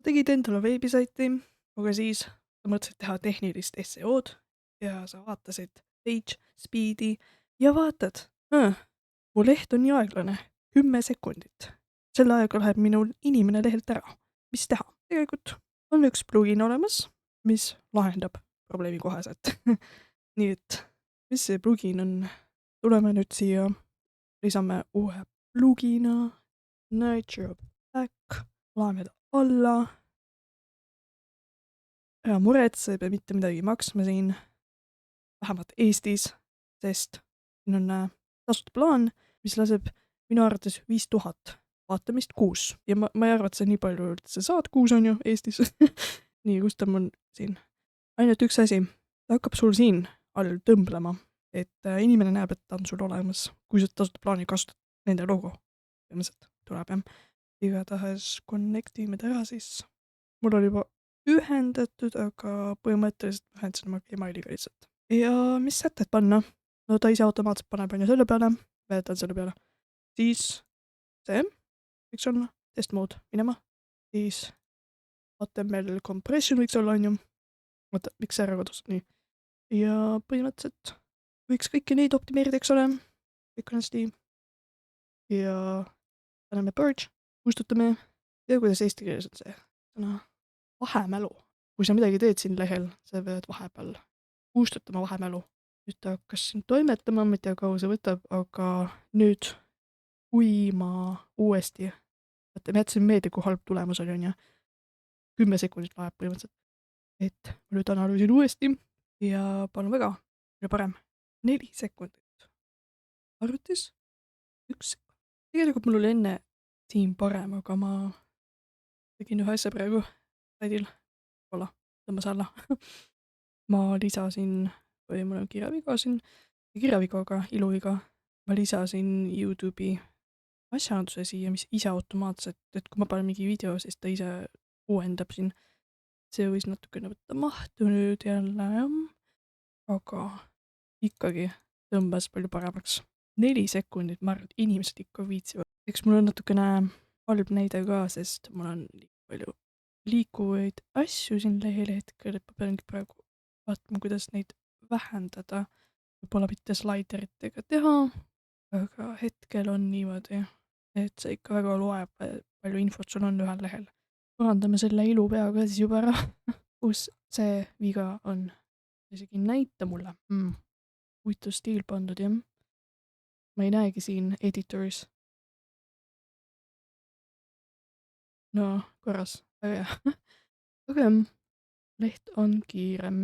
Tegid endale veebisaiti, aga siis sa mõtlesid teha tehnilist SEO-d ja sa vaatasid page speed'i ja vaatad, mu leht on nii aeglane, 10 sekundit. Selle ajaga läheb minul inimene lehelt ära. Mis teha? Tegelikult on üks plugin olemas, mis lahendab probleemi koheselt. Nii et mis see plugin on? Tuleme nüüd siia, lisame uue plugina, Nurture Back, laeme ta alla. Ära muretse, ei pea mitte midagi maksma siin, vähemalt Eestis, sest siin on tasuta plaan, mis laseb minu arvates 5000 vaatamist kuus. Ja ma ei arva, et sa nii palju üldse saad kuus, on ju, Eestis. Nii, kus ta mul siin? Ainult üks asi, ta hakkab sul siin all tõmblema, et inimene näeb, et ta on sul olemas, kui sa tasuta plaani kasutad, nende logo põhimõtteliselt tuleb, jah. Igatahes connectime ta ära siis. Mul oli juba ühendatud, aga põhimõtteliselt ma ühendasin oma Gmailiga lihtsalt. Ja mis sätted panna? No ta ise automaatselt paneb on ju selle peale, ma jätan selle peale. Siis see võiks olla, test mode minema. Siis HTML compression võiks olla, on ju. Oota, miks see ära kadus? Nii. Ja põhimõtteliselt võiks kõiki neid optimeerida, eks ole. Kõik on hästi. Ja paneme purge, kustutame. Ja kuidas eesti keeles on see sõna? Vahemälu. Kui sa midagi teed siin lehel, sa pead vahepeal kustutama vahemälu. Nüüd ta hakkas siin toimetama, ma ei tea, kaua see võtab, aga nüüd, kui ma uuesti, ma jätsin meelde, kui halb tulemus oli, on ju. 10 sekundit läheb põhimõtteliselt. Et ma nüüd analüüsin uuesti ja palun väga, palju parem. 4 sekundit. Arvutis 1 sekund. Tegelikult mul oli enne siin parem, aga ma tegin ühe asja praegu saidil. Olla, tõmbas alla. Ma lisasin, või mul on kirjaviga siin, kirjavigaga, iluviga, ma lisasin YouTube'i asjanduse siia, mis ise automaatselt, et kui ma panen mingi video, siis ta ise uuendab siin. See võis natukene võtta mahtu nüüd jälle, aga ikkagi tõmbas palju paremaks. 4 sekundit, ma arvan, et inimesed ikka viitsivad. Eks mul on natukene halb näide ka, sest mul on palju liikuvaid asju siin lehel hetkel, et ma peangi praegu vaatama, kuidas neid vähendada. Võib-olla mitte slaideritega teha, aga hetkel on niimoodi, et see ikka väga loeb, palju infot sul on ühel lehel. Parandame selle ilupea ka siis juba ära, kus see viga on. Isegi näita mulle. Huvitav stiil pandud, jah. Ma ei näegi siin editoris. No, korras. Väga hea. Aga leht on kiirem.